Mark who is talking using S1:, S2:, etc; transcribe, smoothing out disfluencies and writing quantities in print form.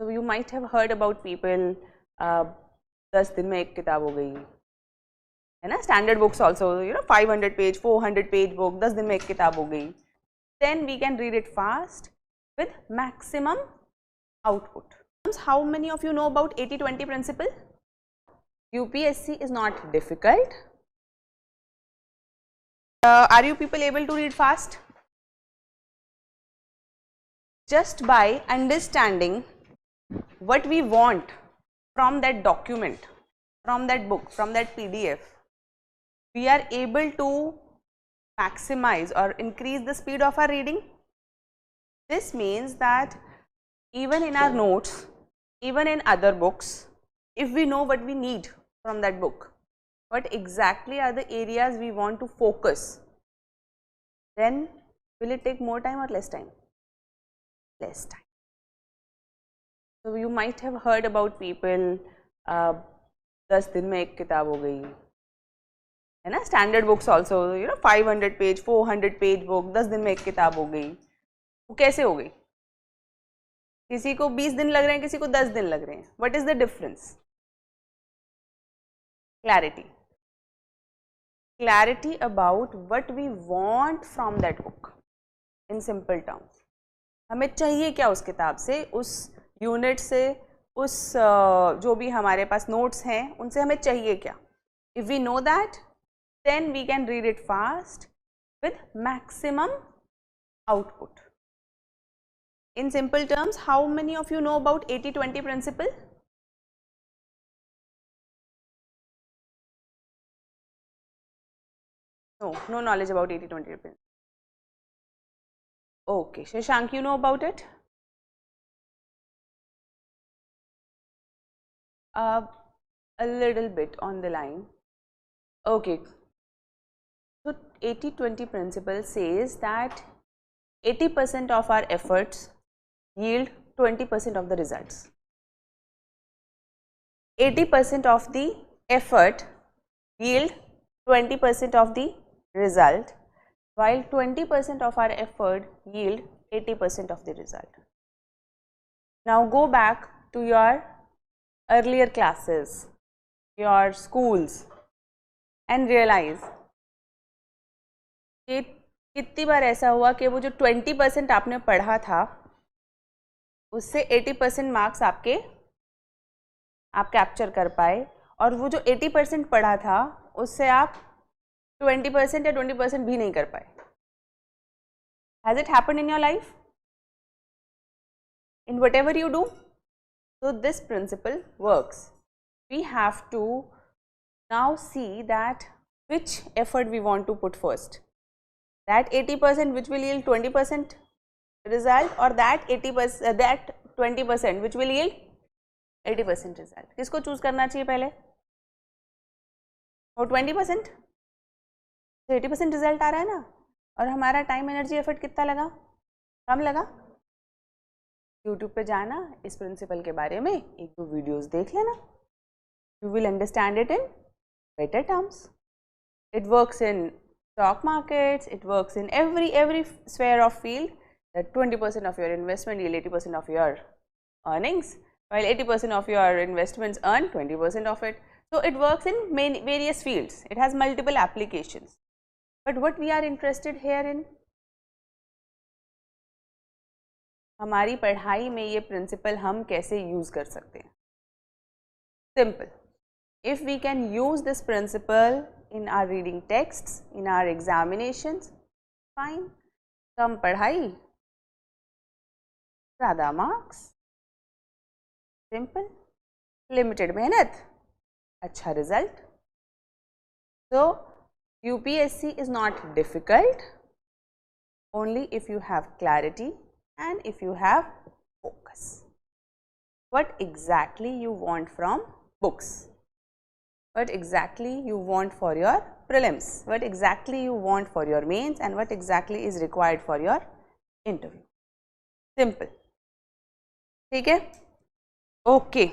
S1: So you might have heard about people 10 दिन में एक किताब हो गई है ना. Standard books also, 500 page 400 page book 10 दिन में एक किताब हो गई. Then we can read it fast with maximum output. How many of you know about 80-20 principle? UPSC is not difficult. Are you people able to read fast? Just by understanding what we want from that document, from that book, from that PDF, we are able to maximize or increase the speed of our reading. This means that even in our notes, even in other books, if we know what we need from that book, what exactly are the areas we want to focus, then will it take more time or less time? Less time. So you might have heard about people 10 दिन में एक किताब हो गई है ना. Standard books also, 500 page 400 page book 10 दिन में एक किताब हो गई. वो कैसे हो गई? किसी को 20 दिन लग रहे हैं, किसी को 10 दिन लग रहे हैं. What is the difference? Clarity. Clarity about what we want from that book. In simple terms, हमें चाहिए क्या उस किताब से, उस यूनिट से, उस जो भी हमारे पास नोट्स हैं उनसे हमें चाहिए क्या. If we know that, then we can read it fast with maximum output. In simple terms, how many of you know about 80-20 principle? No knowledge about 80-20 principle. Okay, Shashank, you know about it? A little bit on the line. Okay. So 80-20 principle says that 80% of our efforts yield 20% of the results. 80% of the effort yield 20% of the result, while 20% of our effort yield 80% of the result. Now go back to your earlier classes, your schools, and realize कि कितनी बार ऐसा हुआ कि वो जो 20% आपने पढ़ा था उससे 80% मार्क्स आप कैप्चर कर पाए, और वो जो 80% पढ़ा था उससे आप 20% या 20% भी नहीं कर पाए. Has it happened in your life? In whatever you do? So this principle works. We have to now see that which effort we want to put first. That 80% which will yield 20% result, or that 80% that 20% which will yield 80% result. किसको choose करना चाहिए पहले? और 20%? 80% result आ रहा है ना, और हमारा टाइम एनर्जी एफर्ट कितना लगा? कम लगा. यूट्यूब पे जाना, इस प्रिंसिपल के बारे में एक दो वीडियोस देख लेना. You will understand it in better terms. It works in stock markets, it works in every sphere of field, that 20% of your investment yield 80% of your earnings, while 80% of your investments earn 20% of it. So it works in various fields. It has multiple applications. But what we are interested here in, हमारी पढ़ाई में ये principle हम कैसे use कर सकते हैं? Simple. If we can use this principle in our reading texts, in our examinations, fine. कम पढ़ाई, ज़्यादा marks. Simple. Limited मेहनत, अच्छा result. So UPSC is not difficult only if you have clarity and if you have focus. What exactly you want from books? What exactly you want for your prelims, what exactly you want for your mains, and what exactly is required for your interview. Simple. ठीक है? Okay.